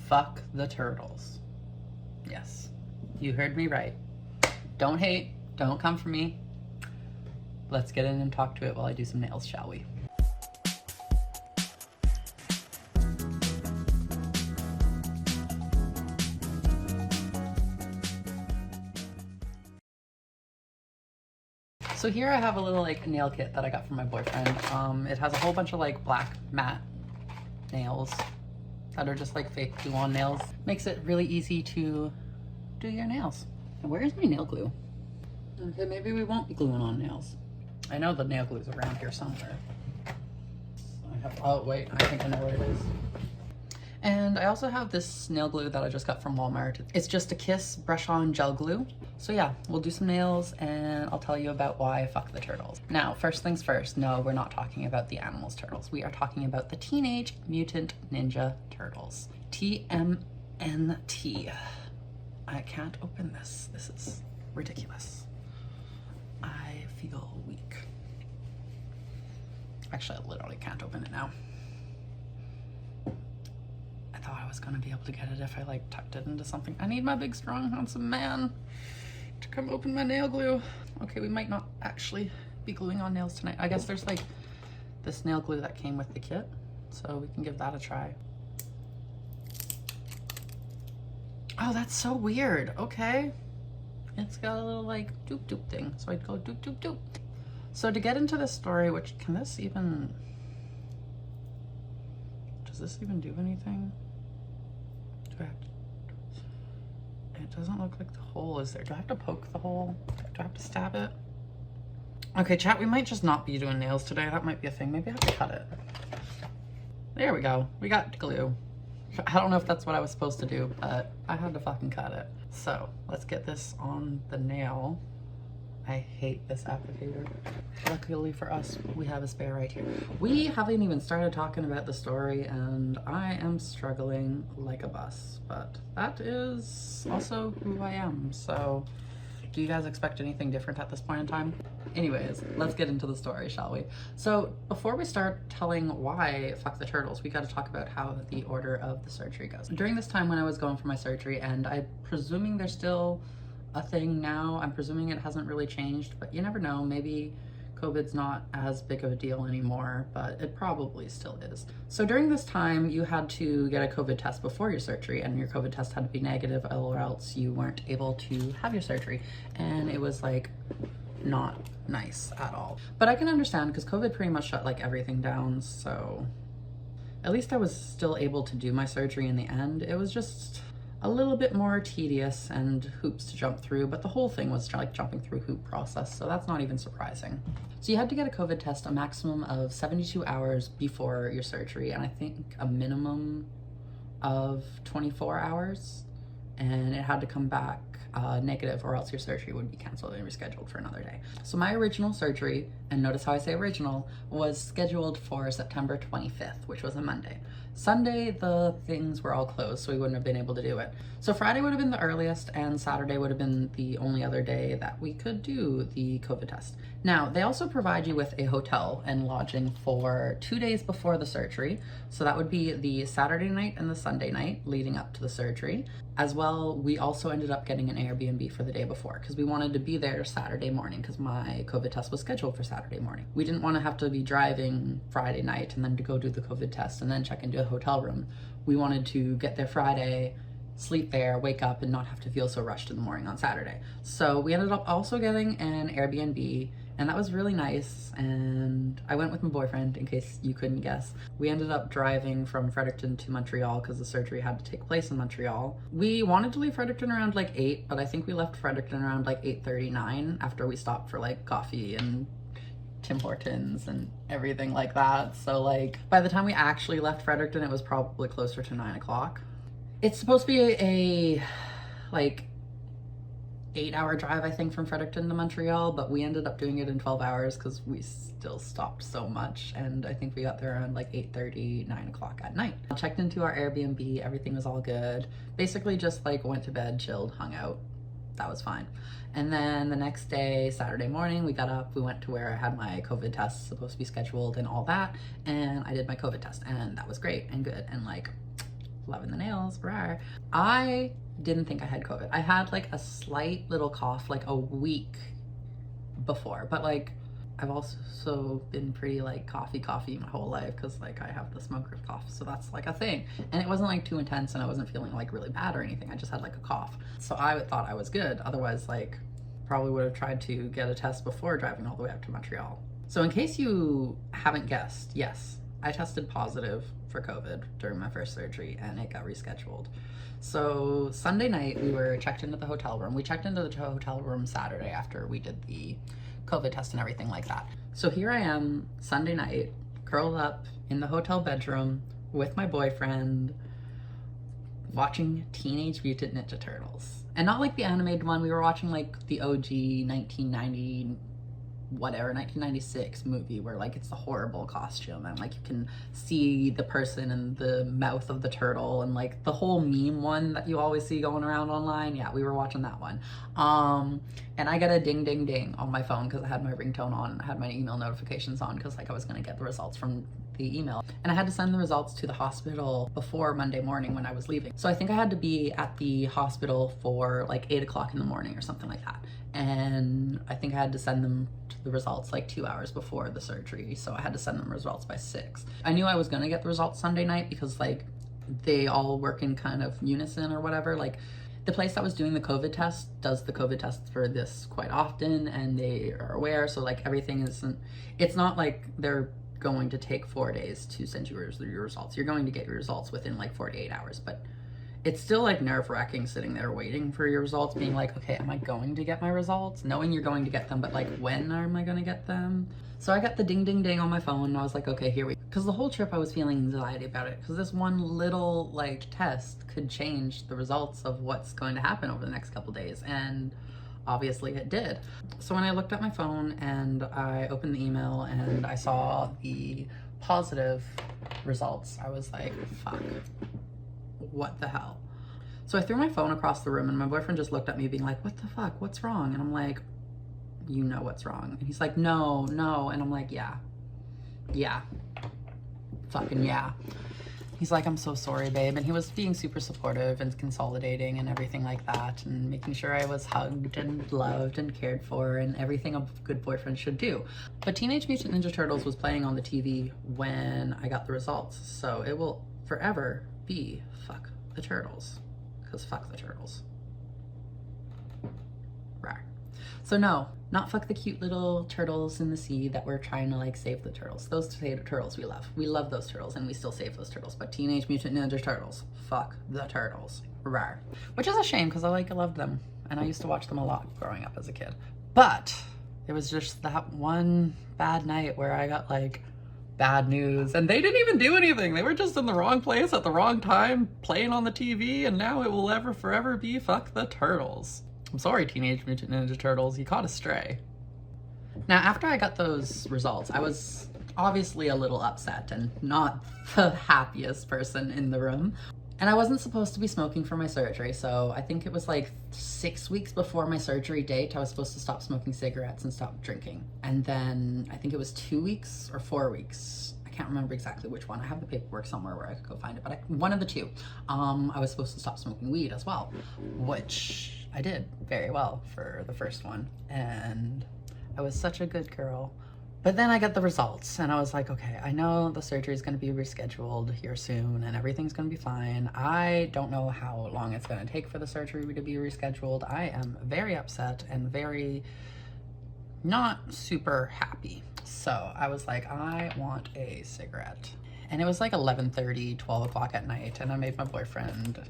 Fuck the turtles. Yes, you heard me right. Don't hate, don't come for me. Let's get in and talk to it while I do some nails, shall we? So here I have a little like nail kit that I got from my boyfriend. It has a whole bunch of like black matte nails that are just like fake glue-on nails. Makes it really easy to do your nails. And where is my nail glue? Okay, maybe we won't be gluing on nails. I know the nail glue is around here somewhere. Oh wait, I think I know what it is. And I also have this nail glue that I just got from Walmart. It's just a Kiss brush-on gel glue. So yeah, we'll do some nails and I'll tell you about why I fuck the turtles. Now, first things first, no, we're not talking about the animals turtles. We are talking about the Teenage Mutant Ninja Turtles. TMNT. I can't open this. This is ridiculous. I feel weak. Actually, I literally can't open it now. I thought I was gonna be able to get it if I like tucked it into something. I need my big, strong, handsome man to come open my nail glue. Okay, we might not actually be gluing on nails tonight. I guess there's like this nail glue that came with the kit, so we can give that a try. Oh, that's so weird. Okay. It's got a little like doop doop thing. So I'd go doop doop doop. So to get into this story, which can this even, does this even do anything? Do I have to, it doesn't look like the hole is there. Do I have to poke the hole? Do I have to stab it? Okay, chat, we might just not be doing nails today. That might be a thing. Maybe I have to cut it. There we go. We got glue. I don't know if that's what I was supposed to do, but I had to fucking cut it. So let's get this on the nail. I hate this applicator. Luckily for us, we have a spare right here. We haven't even started talking about the story and I am struggling like a bus, but that is also who I am. So do you guys expect anything different at this point in time? Anyways, let's get into the story, shall we? So before we start telling why fuck the turtles, we got to talk about how the order of the surgery goes. During this time when I was going for my surgery, and I'm presuming there's still a thing now, I'm presuming it hasn't really changed, but you never know, maybe COVID's not as big of a deal anymore, but it probably still is. So during this time, you had to get a COVID test before your surgery, and your COVID test had to be negative or else you weren't able to have your surgery. And it was like not nice at all. But I can understand because COVID pretty much shut like everything down, so at least I was still able to do my surgery in the end. It was just a little bit more tedious and hoops to jump through, but the whole thing was like jumping through hoop process, so that's not even surprising. So you had to get a COVID test a maximum of 72 hours before your surgery, and I think a minimum of 24 hours, and it had to come back negative or else your surgery would be canceled and rescheduled for another day. So my original surgery, and notice how I say original, was scheduled for September 25th, which was a Monday. Sunday, the things were all closed, so we wouldn't have been able to do it. So Friday would have been the earliest, and Saturday would have been the only other day that we could do the COVID test. Now, they also provide you with a hotel and lodging for 2 days before the surgery. So that would be the Saturday night and the Sunday night leading up to the surgery. As well, we also ended up getting an Airbnb for the day before because we wanted to be there Saturday morning because my COVID test was scheduled for Saturday morning. We didn't want to have to be driving Friday night and then to go do the COVID test and then check into a hotel room. We wanted to get there Friday, sleep there, wake up, and not have to feel so rushed in the morning on Saturday. So we ended up also getting an Airbnb, and that was really nice. And I went with my boyfriend, in case you couldn't guess. We ended up driving from Fredericton to Montreal because the surgery had to take place in Montreal. We wanted to leave Fredericton around like 8, but I think we left Fredericton around like 8:39 after we stopped for like coffee and Tim Hortons and everything like that. So like by the time we actually left Fredericton, it was probably closer to 9 o'clock. It's supposed to be a like 8-hour drive, I think, from Fredericton to Montreal, but we ended up doing it in 12 hours because we still stopped so much, and I think we got there around like 8:30, 9 o'clock at night. Checked into our Airbnb, everything was all good. Basically just like went to bed, chilled, hung out. That was fine. And then the next day, Saturday morning, we got up, we went to where I had my COVID test supposed to be scheduled and all that, and I did my COVID test, and that was great and good and like loving the nails, rawr. I didn't think I had COVID. I had like a slight little cough like a week before, but like I've also been pretty like coffee my whole life because like I have the smoker's cough, so that's like a thing. And it wasn't like too intense and I wasn't feeling like really bad or anything. I just had like a cough. So I thought I was good. Otherwise, like probably would have tried to get a test before driving all the way up to Montreal. So in case you haven't guessed, yes, I tested positive for COVID during my first surgery and it got rescheduled. So Sunday night we were checked into the hotel room. We checked into the hotel room Saturday after we did the COVID test and everything like that. So here I am Sunday night, curled up in the hotel bedroom with my boyfriend, watching Teenage Mutant Ninja Turtles. And not like the animated one, we were watching like the OG 1990 whatever 1996 movie where like it's a horrible costume and like you can see the person in the mouth of the turtle and like the whole meme one that you always see going around online. Yeah, we were watching that one. And I got a ding ding ding on my phone because I had my ringtone on. I had my email notifications on because like I was going to get the results from the email, and I had to send the results to the hospital before Monday morning when I was leaving. So I think I had to be at the hospital for like 8 o'clock in the morning or something like that. And I think I had to send them the results like 2 hours before the surgery. So I had to send them results by 6. I knew I was going to get the results Sunday night because like they all work in kind of unison or whatever. Like the place that was doing the COVID test does the COVID tests for this quite often and they are aware. So like everything isn't, it's not like they're going to take 4 days to send you your results. You're going to get your results within like 48 hours, but it's still like nerve-wracking sitting there waiting for your results, being like, okay, am I going to get my results? Knowing you're going to get them, but like, when am I going to get them? So I got the ding ding ding on my phone and I was like, okay, here we go. Because the whole trip I was feeling anxiety about it because this one little like test could change the results of what's going to happen over the next couple days. And obviously it did. So when I looked at my phone and I opened the email and I saw the positive results, I was like, fuck. What the hell? So I threw my phone across the room and my boyfriend just looked at me being like, what the fuck? What's wrong? And I'm like, you know what's wrong. And he's like, no. And I'm like, yeah, fucking yeah. He's like, I'm so sorry, babe. And he was being super supportive and consolidating and everything like that and making sure I was hugged and loved and cared for and everything a good boyfriend should do. But Teenage Mutant Ninja Turtles was playing on the TV when I got the results. So it will forever be fuck the turtles, because fuck the turtles. Rawr. So no, not fuck the cute little turtles in the sea that we're trying to like save the turtles. Those turtles we love. We love those turtles and we still save those turtles. But Teenage Mutant Ninja Turtles, fuck the turtles. Rawr. Which is a shame because I loved them and I used to watch them a lot growing up as a kid. But it was just that one bad night where I got like bad news and they didn't even do anything. They were just in the wrong place at the wrong time playing on the TV, and now it will ever forever be fuck the turtles. I'm sorry, Teenage Mutant Ninja Turtles, you caught a stray. Now after I got those results, I was obviously a little upset and not the happiest person in the room. And I wasn't supposed to be smoking for my surgery, so I think it was like 6 weeks before my surgery date, I was supposed to stop smoking cigarettes and stop drinking. And then I think it was 2 weeks or 4 weeks. I can't remember exactly which one. I have the paperwork somewhere where I could go find it, but one of the two. I was supposed to stop smoking weed as well, which I did very well for the first one. And I was such a good girl. But then I got the results and I was like, okay, I know the surgery is going to be rescheduled here soon and everything's going to be fine. I don't know how long it's going to take for the surgery to be rescheduled. I am very upset and very not super happy. So I was like, I want a cigarette. And it was like 11:30, 12 o'clock at night. And I made my boyfriend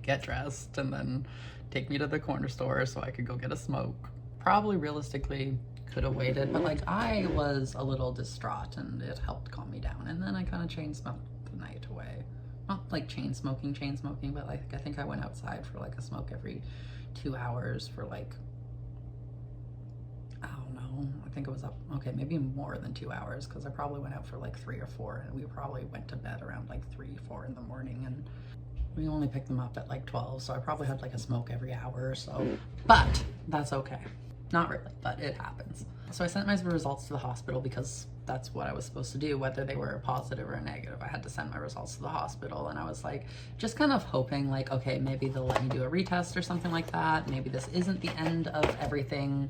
get dressed and then take me to the corner store so I could go get a smoke. Probably realistically could have waited, but like I was a little distraught and it helped calm me down. And then I kind of chain smoked the night away. Not like chain smoking, but like I think I went outside for like a smoke every 2 hours for like, I don't know, I think it was up, okay, maybe more than 2 hours because I probably went out for like 3 or 4 and we probably went to bed around like 3, 4 in the morning and we only picked them up at like 12. So I probably had like a smoke every hour or so, but that's okay. Not really, but it happens. So I sent my results to the hospital because that's what I was supposed to do, whether they were positive or negative. I had to send my results to the hospital, and I was like, just kind of hoping like, okay, maybe they'll let me do a retest or something like that. Maybe this isn't the end of everything.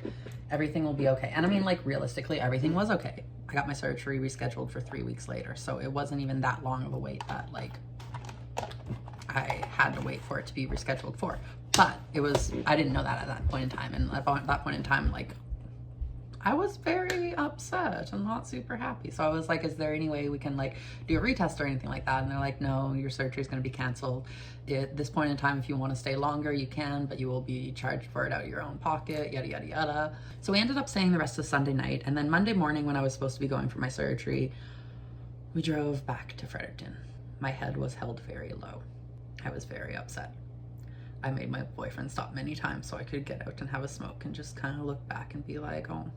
Everything will be okay. And I mean, like, realistically, everything was okay. I got my surgery rescheduled for 3 weeks later. So it wasn't even that long of a wait that like I had to wait for it to be rescheduled for. But it was, I didn't know that at that point in time. And at that point in time, like, I was very upset and not super happy. So I was like, is there any way we can like do a retest or anything like that? And they're like, no, your surgery is going to be canceled. At this point in time, if you want to stay longer, you can, but you will be charged for it out of your own pocket, yada, yada, yada. So we ended up staying the rest of Sunday night. And then Monday morning, when I was supposed to be going for my surgery, we drove back to Fredericton. My head was held very low. I was very upset. I made my boyfriend stop many times so I could get out and have a smoke and just kind of look back and be like, oh.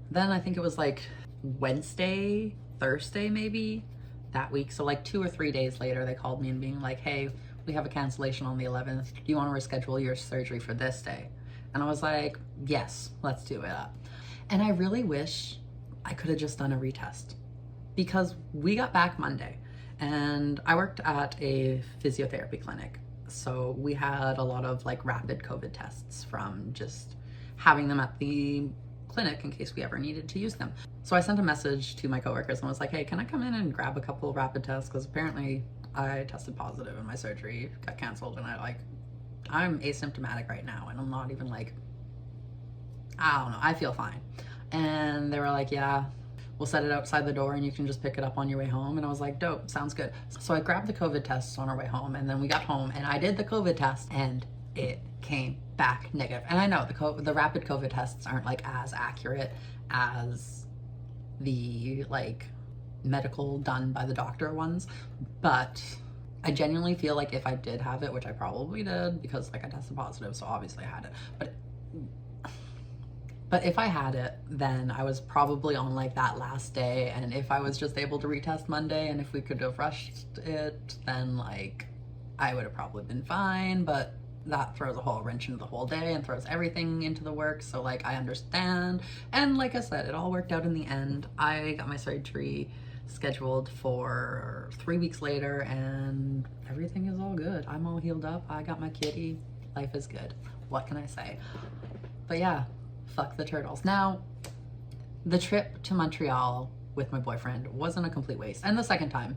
Then I think it was like Wednesday, Thursday maybe, that week. So like 2 or 3 days later, they called me and being like, hey, we have a cancellation on the 11th. Do you want to reschedule your surgery for this day? And I was like, yes, let's do it up. And I really wish I could have just done a retest, because we got back Monday and I worked at a physiotherapy clinic. So we had a lot of like rapid COVID tests from just having them at the clinic in case we ever needed to use them. So I sent a message to my coworkers and was like, hey, can I come in and grab a couple rapid tests? Because apparently I tested positive and my surgery got canceled, and I'm asymptomatic right now, and I'm not even like, I don't know, I feel fine. And they were like, yeah, we'll set it outside the door and you can just pick it up on your way home. And I was like, dope, sounds good. So I grabbed the COVID tests on our way home, and then we got home and I did the COVID test and it came back negative. And I know the rapid COVID tests aren't like as accurate as the like medical done by the doctor ones, but I genuinely feel like if I did have it, which I probably did because like I tested positive, so obviously I had it, but if I had it, then I was probably on like that last day, and if I was just able to retest Monday and if we could have rushed it, then like I would have probably been fine. But that throws a whole wrench into the whole day and throws everything into the works. So like I understand. And like I said, it all worked out in the end. I got my surgery scheduled for 3 weeks later and everything is all good. I'm all healed up. I got my kitty. Life is good. What can I say? But yeah, fuck the turtles. Now, the trip to Montreal with my boyfriend wasn't a complete waste. And the second time,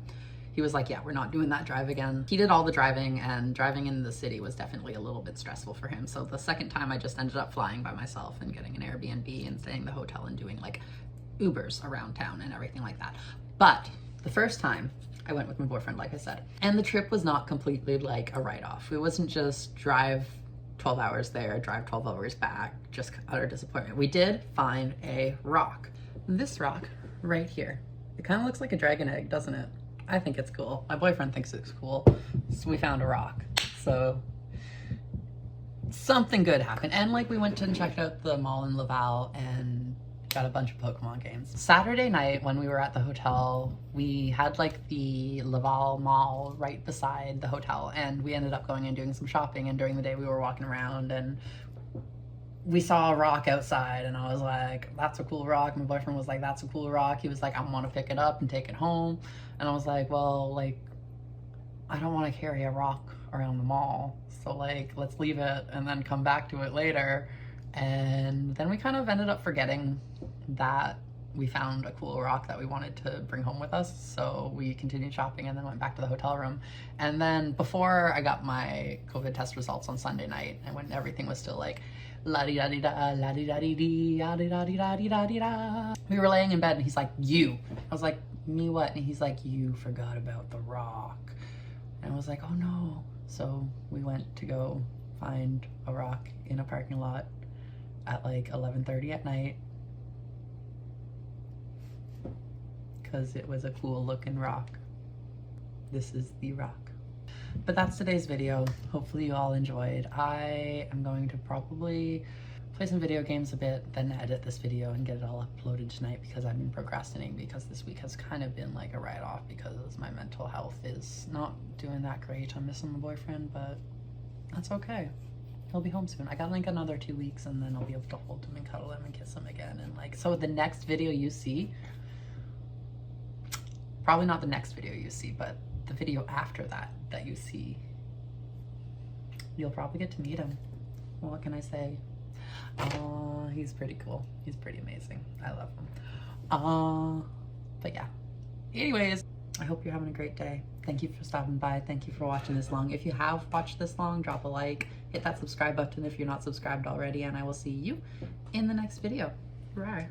he was like, yeah, we're not doing that drive again. He did all the driving, and driving in the city was definitely a little bit stressful for him. So the second time I just ended up flying by myself and getting an Airbnb and staying in the hotel and doing like Ubers around town and everything like that. But the first time I went with my boyfriend, like I said, and the trip was not completely like a write-off. It wasn't just drive 12 hours there, drive 12 hours back, just utter disappointment. We did find a rock. This rock right here. It kind of looks like a dragon egg, doesn't it? I think it's cool. My boyfriend thinks it's cool. So we found a rock. So something good happened. And like we went and checked out the mall in Laval and got a bunch of Pokemon games. Saturday night when we were at the hotel, we had like the Laval Mall right beside the hotel, and we ended up going and doing some shopping, and during the day we were walking around and we saw a rock outside, and I was like, that's a cool rock. My boyfriend was like, that's a cool rock. He was like, I want to pick it up and take it home. And I was like, well, like, I don't want to carry a rock around the mall. So like, let's leave it and then come back to it later. And then we kind of ended up forgetting that we found a cool rock that we wanted to bring home with us. So we continued shopping and then went back to the hotel room. And then before I got my COVID test results on Sunday night, and when everything was still like la-di-da-di-da, la-di-da-di-dee, la-di-da-di-da-di-da-di-da, we were laying in bed and he's like, you. I was like, me what? And he's like, you forgot about the rock. And I was like, oh no. So we went to go find a rock in a parking lot at like 11:30 at night, because it was a cool looking rock. This is the rock. But that's today's video. Hopefully you all enjoyed. I am going to probably play some video games a bit, then edit this video and get it all uploaded tonight, because I've been procrastinating because this week has kind of been like a write-off because my mental health is not doing that great. I'm missing my boyfriend, but that's okay. He'll be home soon. I got like another 2 weeks and then I'll be able to hold him and cuddle him and kiss him again. And like, so the next video you see Probably not the next video you see, but the video after that you see, you'll probably get to meet him. What can I say? He's pretty cool. He's pretty amazing. I love him. But yeah. Anyways, I hope you're having a great day. Thank you for stopping by. Thank you for watching this long. If you have watched this long, drop a like, hit that subscribe button if you're not subscribed already, and I will see you in the next video. Bye.